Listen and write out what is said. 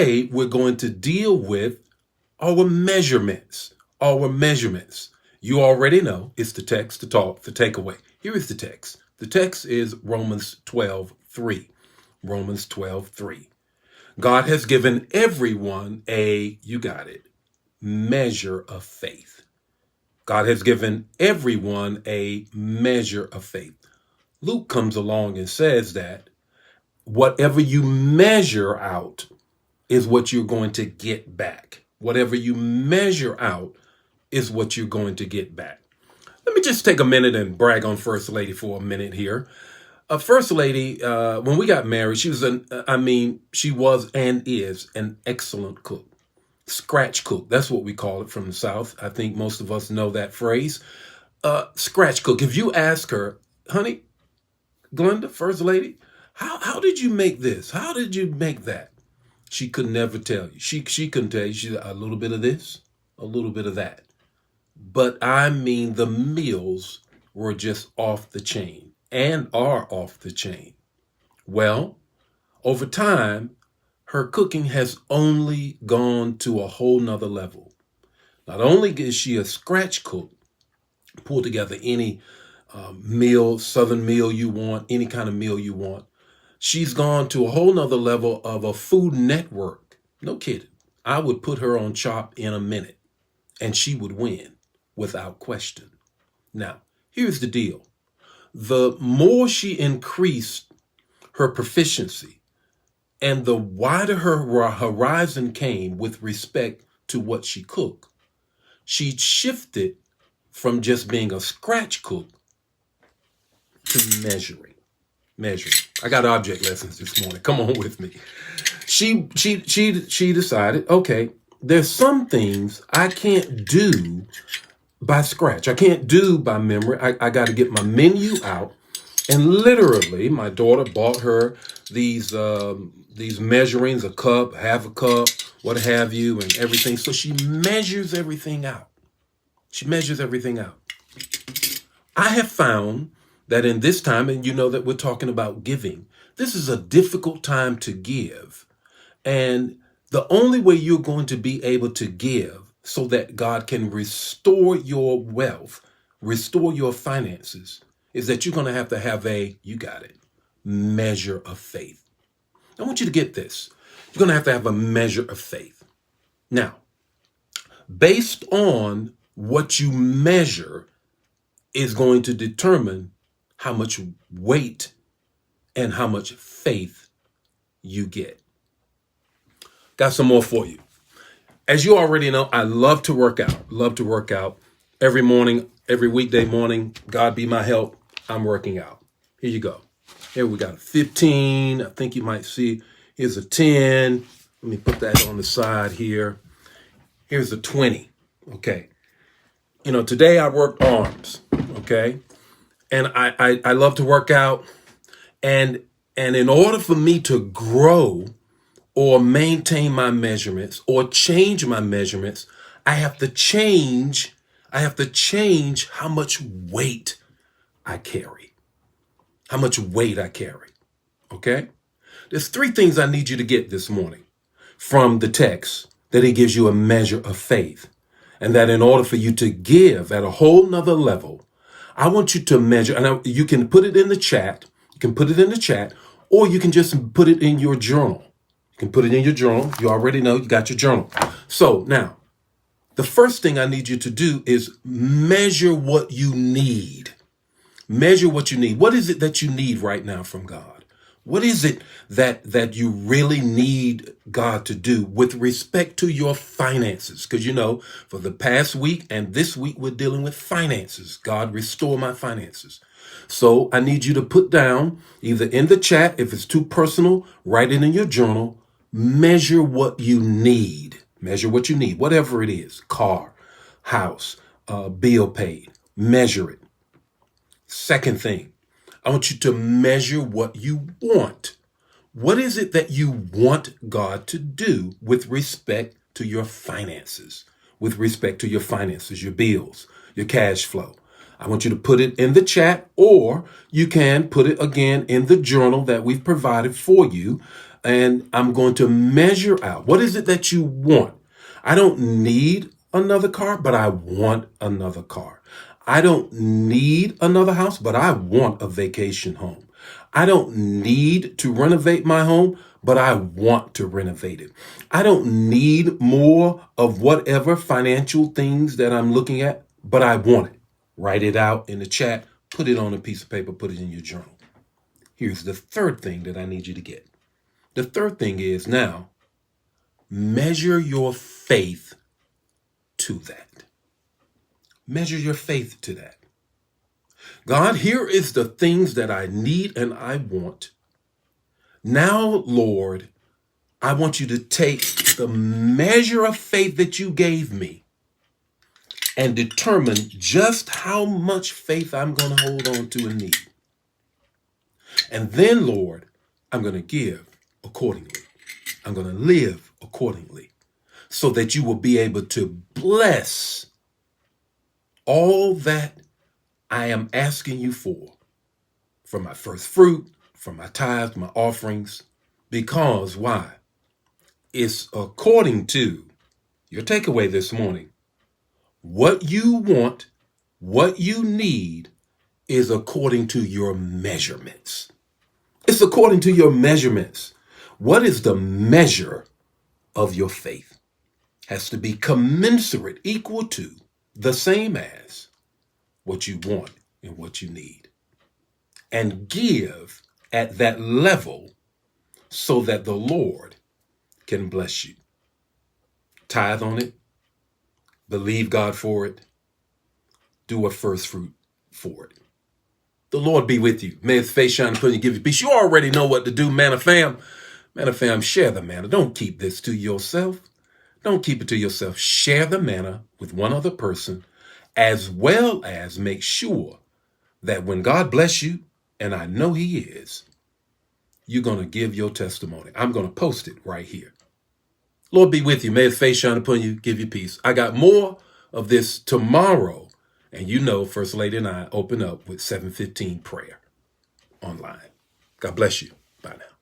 Today, we're going to deal with our measurements. Our measurements. You already know it's the text, the talk, the takeaway. Here is the text. The text is Romans 12:3. Romans 12:3. God has given everyone you got it, measure of faith. God has given everyone a measure of faith. Luke comes along and says that whatever you measure out is what you're going to get back. Whatever you measure out is what you're going to get back. Let me just take a minute and brag on First Lady for a minute here. First Lady, when we got married, she was and is an excellent cook. Scratch cook. That's what we call it from the South. I think most of us know that phrase. Scratch cook. If you ask her, honey, Glenda, First Lady, how did you make this? How did you make that? She could never tell you. She couldn't tell you. She's a little bit of this, a little bit of that. But I mean, the meals were just off the chain and are off the chain. Well, over time, her cooking has only gone to a whole nother level. Not only is she a scratch cook, pull together any meal, Southern meal you want, any kind of meal you want. She's gone to a whole nother level of a Food Network. No kidding. I would put her on Chop in a minute and she would win without question. Now, here's the deal. The more she increased her proficiency and the wider her horizon came with respect to what she cooked, she shifted from just being a scratch cook to measuring. I got object lessons this morning. Come on with me. She decided, okay, there's some things I can't do by scratch. I can't do by memory. I got to get my menu out. And literally, my daughter bought her these measurings, a cup, half a cup, what have you, and everything. So she measures everything out. I have found that in this time, and you know that we're talking about giving, this is a difficult time to give. And the only way you're going to be able to give so that God can restore your wealth, restore your finances, is that you're going to have you got it, measure of faith. I want you to get this. You're going to have a measure of faith. Now, based on what you measure is going to determine how much weight and how much faith you get. Got some more for you. As you already know, I love to work out. Every morning, every weekday morning, God be my help, I'm working out. Here you go. Here we got a 15. I think you might see, here's a 10. Let me put that on the side here. Here's a 20. Okay. Today I worked arms. Okay. And I love to work out. And in order for me to grow or maintain my measurements or change my measurements, I have to change how much weight I carry. Okay? There's three things I need you to get this morning from the text that it gives you a measure of faith. And that in order for you to give at a whole nother level, I want you to measure, and you can put it in the chat. Or you can just put it in your journal. You already know you got your journal. So now, the first thing I need you to do is measure what you need. What is it that you need right now from God? What is it that you really need God to do with respect to your finances? Because for the past week and this week, we're dealing with finances. God, restore my finances. So I need you to put down, either in the chat, if it's too personal, write it in your journal, measure what you need. Whatever it is, car, house, bill paid, measure it. Second thing, I want you to measure what you want. What is it that you want God to do with respect to your finances? Your bills, your cash flow. I want you to put it in the chat, or you can put it again in the journal that we've provided for you. And I'm going to measure out, what is it that you want? I don't need another car, but I want another car. I don't need another house, but I want a vacation home. I don't need to renovate my home, but I want to renovate it. I don't need more of whatever financial things that I'm looking at, but I want it. Write it out in the chat, put it on a piece of paper, put it in your journal. Here's the third thing that I need you to get. The third thing is now, measure your faith to that. Measure your faith to that. God, here is the things that I need and I want. Now, Lord, I want you to take the measure of faith that you gave me and determine just how much faith I'm going to hold on to and need. And then, Lord, I'm going to give accordingly. I'm going to live accordingly so that you will be able to bless all that I am asking you for my first fruit, from my tithes, my offerings, because why? It's according to your takeaway this morning. What you want, what you need is according to your measurements. It's according to your measurements. What is the measure of your faith? Has to be commensurate, equal to, the same as what you want and what you need. And give at that level so that the Lord can bless you. Tithe on it. Believe God for it. Do a first fruit for it. The Lord be with you. May his face shine upon you, give you peace. You already know what to do, Manna fam. Manna fam, share the manna. Don't keep this to yourself. Don't keep it to yourself. Share the manna with one other person, as well as make sure that when God bless you, and I know he is, you're going to give your testimony. I'm going to post it right here. Lord be with you. May his face shine upon you, give you peace. I got more of this tomorrow. And you know, First Lady and I open up with 7:15 prayer online. God bless you. Bye now.